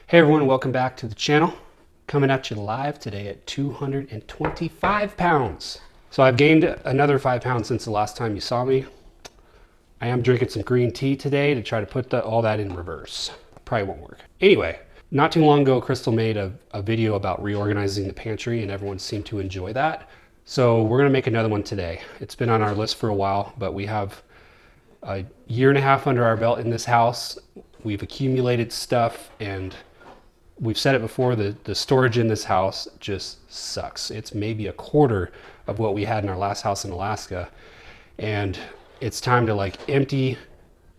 Hey everyone, welcome back to the channel. Coming at you live today at 225 pounds. So I've gained another 5 pounds since the last time you saw me. I am drinking some green tea today to try to put all that in reverse. Probably won't work. Anyway, not too long ago, Crystal made a video about reorganizing the pantry and everyone seemed to enjoy that. So we're gonna make another one today. It's been on our list for a while, but we have a year and a half under our belt in this house. We've accumulated stuff, and we've said it before, the storage in this house just sucks. It's maybe a quarter of what we had in our last house in Alaska. And it's time to like empty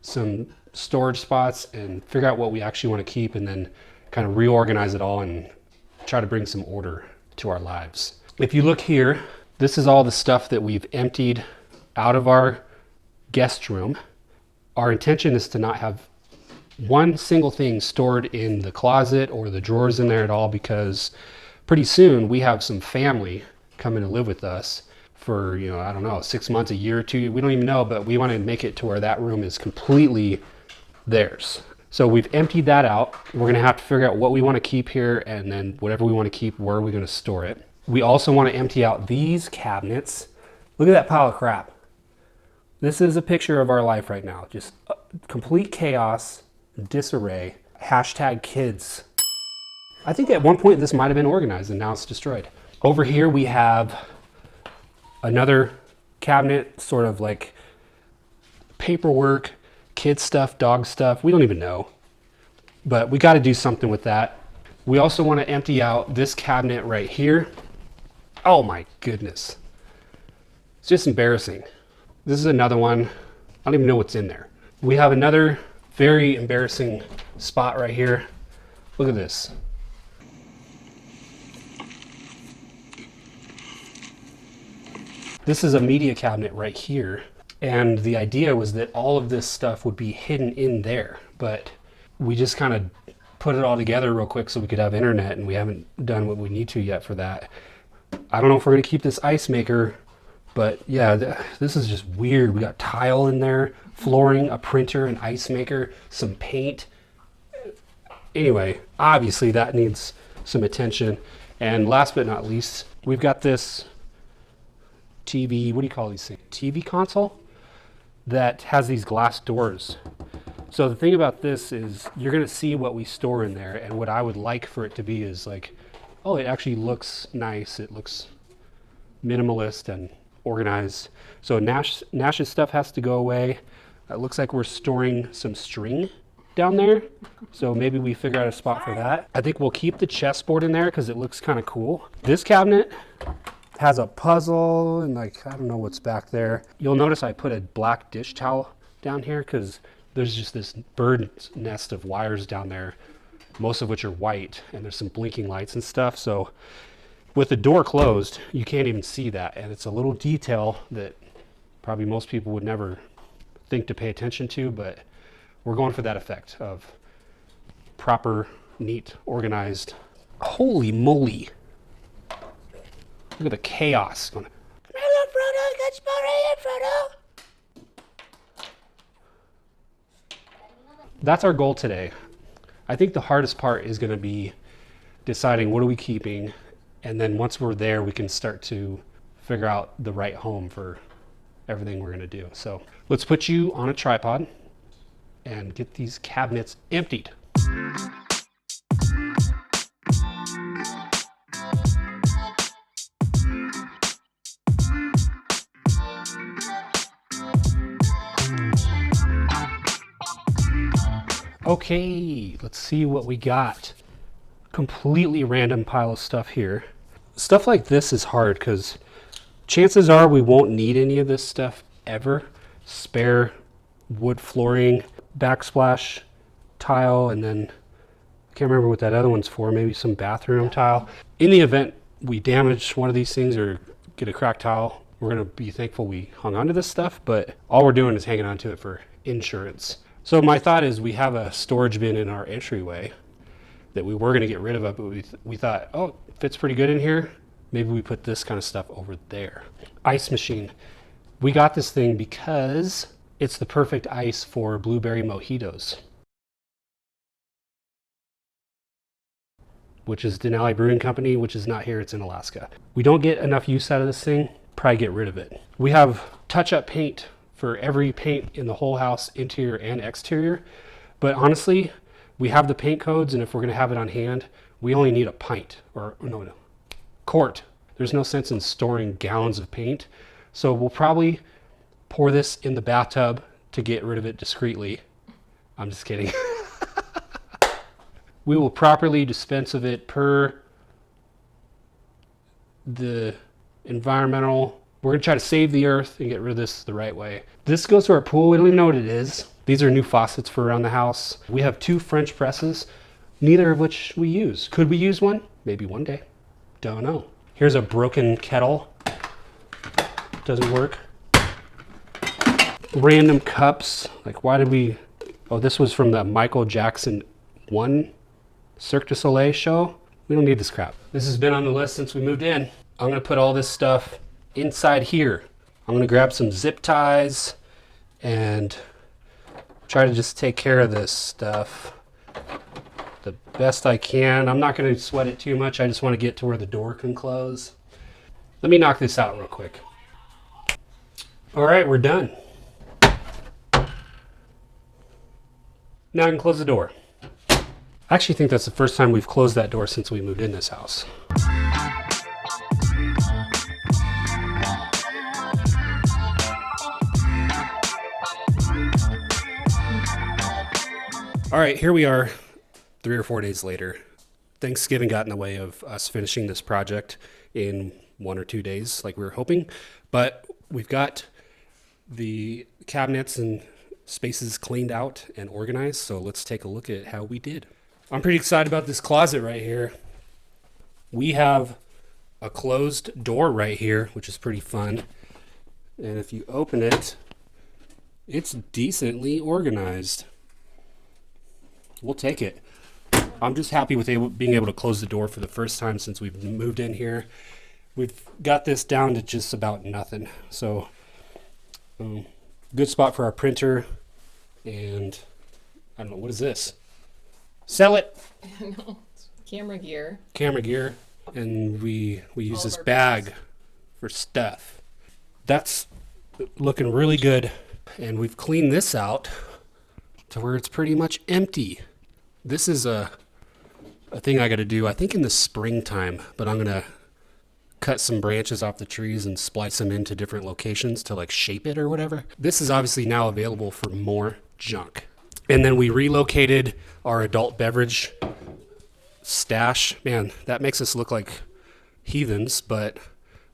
some storage spots and figure out what we actually want to keep, and then kind of reorganize it all and try to bring some order to our lives. If you look here, this is all the stuff that we've emptied out of our guest room. Our intention is to not have one single thing stored in the closet or the drawers in there at all, because pretty soon we have some family coming to live with us for, I don't know, 6 months, a year or two. We don't even know, but we want to make it to where that room is completely theirs. So we've emptied that out. We're going to have to figure out what we want to keep here, and then whatever we want to keep, where are we going to store it. We also want to empty out these cabinets. Look at that pile of crap. This is a picture of our life right now. Just complete chaos, disarray, hashtag kids. I think at one point this might have been organized and now it's destroyed. Over here we have another cabinet, sort of like paperwork, kid stuff, dog stuff. We don't even know, but we got to do something with that. We also want to empty out this cabinet right here. Oh my goodness. It's just embarrassing. This is another one. I don't even know what's in there. We have another very embarrassing spot right here. Look at this. This is a media cabinet right here. And the idea was that all of this stuff would be hidden in there, but we just kind of put it all together real quick so we could have internet, and we haven't done what we need to yet for that. I don't know if we're gonna keep this ice maker, but yeah, this is just weird. We got tile in there, flooring, a printer, an ice maker, some paint. Anyway, obviously that needs some attention. And last but not least, we've got this TV, what do you call these things? TV console that has these glass doors. So the thing about this is you're gonna see what we store in there, and what I would like for it to be is like, oh, it actually looks nice. It looks minimalist and organized. So Nash's stuff has to go away. It looks like we're storing some string down there, so maybe we figure out a spot for that. I think we'll keep the chessboard in there because it looks kind of cool. This cabinet has a puzzle and like, I don't know what's back there. You'll notice I put a black dish towel down here because there's just this bird's nest of wires down there, most of which are white, and there's some blinking lights and stuff. So with the door closed, you can't even see that. And it's a little detail that probably most people would never think to pay attention to, but we're going for that effect of proper, neat, organized. Holy moly. Look at the chaos. Frodo, get Frodo. That's our goal today. I think the hardest part is going to be deciding what are we keeping, and then once we're there, we can start to figure out the right home for everything we're going to do. So let's put you on a tripod and get these cabinets emptied. Okay, let's see what we got. Completely random pile of stuff here. Stuff like this is hard because chances are we won't need any of this stuff ever. Spare wood flooring, backsplash tile, and then I can't remember what that other one's for, maybe some bathroom tile. In the event we damage one of these things or get a cracked tile, we're gonna be thankful we hung onto this stuff, but all we're doing is hanging on to it for insurance. So my thought is we have a storage bin in our entryway that we were going to get rid of it, but we thought, oh, it fits pretty good in here. Maybe we put this kind of stuff over there. Ice machine. We got this thing because it's the perfect ice for blueberry mojitos. which is Denali Brewing Company, which is not here, it's in Alaska. We don't get enough use out of this thing, probably get rid of it. We have touch-up paint for every paint in the whole house, interior and exterior. But honestly, we have the paint codes, and if we're gonna have it on hand, we only need a pint, or no, quart. There's no sense in storing gallons of paint. So we'll probably pour this in the bathtub to get rid of it discreetly. I'm just kidding. We will properly dispense of it per the environmental. We're gonna try to save the earth and get rid of this the right way. This goes to our pool. We don't even know what it is. These are new faucets for around the house. We have 2 French presses, neither of which we use. Could we use one? Maybe one day. Don't know. Here's a broken kettle. Doesn't work. Random cups. Like, why did we... Oh, this was from the Michael Jackson 1 Cirque du Soleil show. We don't need this crap. This has been on the list since we moved in. I'm gonna put all this stuff inside here. I'm gonna grab some zip ties and try to just take care of this stuff the best I can. I'm not gonna sweat it too much. I just wanna get to where the door can close. Let me knock this out real quick. All right, we're done. Now I can close the door. I actually think that's the first time we've closed that door since we moved in this house. All right, here we are 3 or 4 days later. Thanksgiving got in the way of us finishing this project in 1 or 2 days like we were hoping, but we've got the cabinets and spaces cleaned out and organized, so let's take a look at how we did. I'm pretty excited about this closet right here. We have a closed door right here, which is pretty fun. And if you open it, it's decently organized. We'll take it. I'm just happy with being able to close the door for the first time since we've moved in here. We've got this down to just about nothing. So, good spot for our printer. And I don't know, what is this? Sell it. No, it's camera gear. Camera gear. And we use this bag for stuff. That's looking really good. And we've cleaned this out to where it's pretty much empty. This is a thing I got to do, I think in the springtime, but I'm going to cut some branches off the trees and splice them into different locations to like shape it or whatever. This is obviously now available for more junk. And then we relocated our adult beverage stash. Man, that makes us look like heathens, but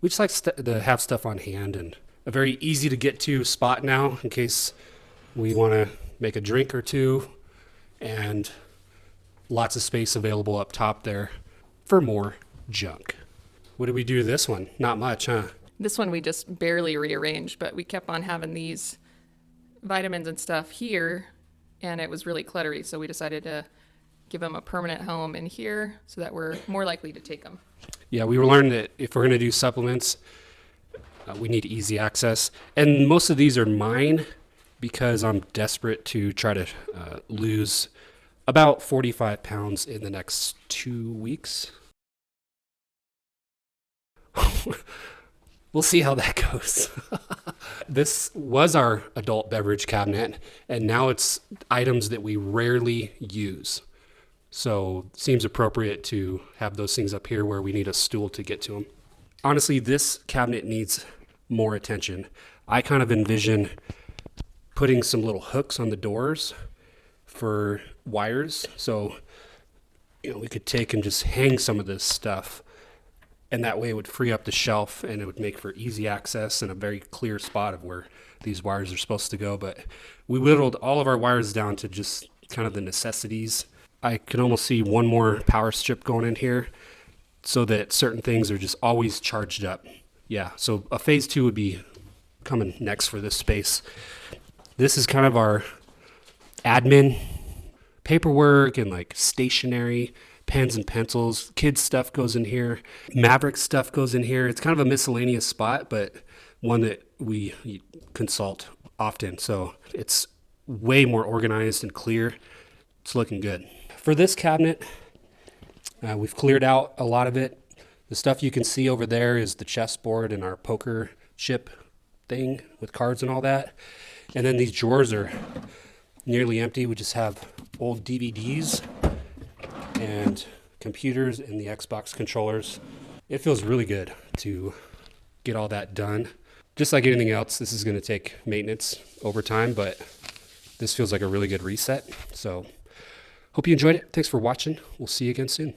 we just like to have stuff on hand and a very easy to get to spot now in case we want to make a drink or two, and lots of space available up top there for more junk. What did we do to this one? Not much, huh? This one we just barely rearranged, but we kept on having these vitamins and stuff here, and it was really cluttery, so we decided to give them a permanent home in here so that we're more likely to take them. Yeah, we learned that if we're going to do supplements, we need easy access. And most of these are mine because I'm desperate to try to lose about 45 pounds in the next 2 weeks. We'll see how that goes. This was our adult beverage cabinet, and now it's items that we rarely use. So it seems appropriate to have those things up here where we need a stool to get to them. Honestly, this cabinet needs more attention. I kind of envision putting some little hooks on the doors for wires. So, we could take and just hang some of this stuff, and that way it would free up the shelf and it would make for easy access and a very clear spot of where these wires are supposed to go. But we whittled all of our wires down to just kind of the necessities. I can almost see one more power strip going in here so that certain things are just always charged up. Yeah, so a phase 2 would be coming next for this space. This is kind of our admin paperwork and like stationery, pens and pencils. Kids stuff goes in here. Maverick stuff goes in here. It's kind of a miscellaneous spot, but one that we consult often. So it's way more organized and clear. It's looking good. For this cabinet, We've cleared out a lot of it. The stuff you can see over there is the chessboard and our poker chip thing with cards and all that. And then these drawers are nearly empty. We just have old DVDs and computers and the Xbox controllers. It feels really good to get all that done. Just like anything else, this is going to take maintenance over time, but this feels like a really good reset. So hope you enjoyed it. Thanks for watching. We'll see you again soon.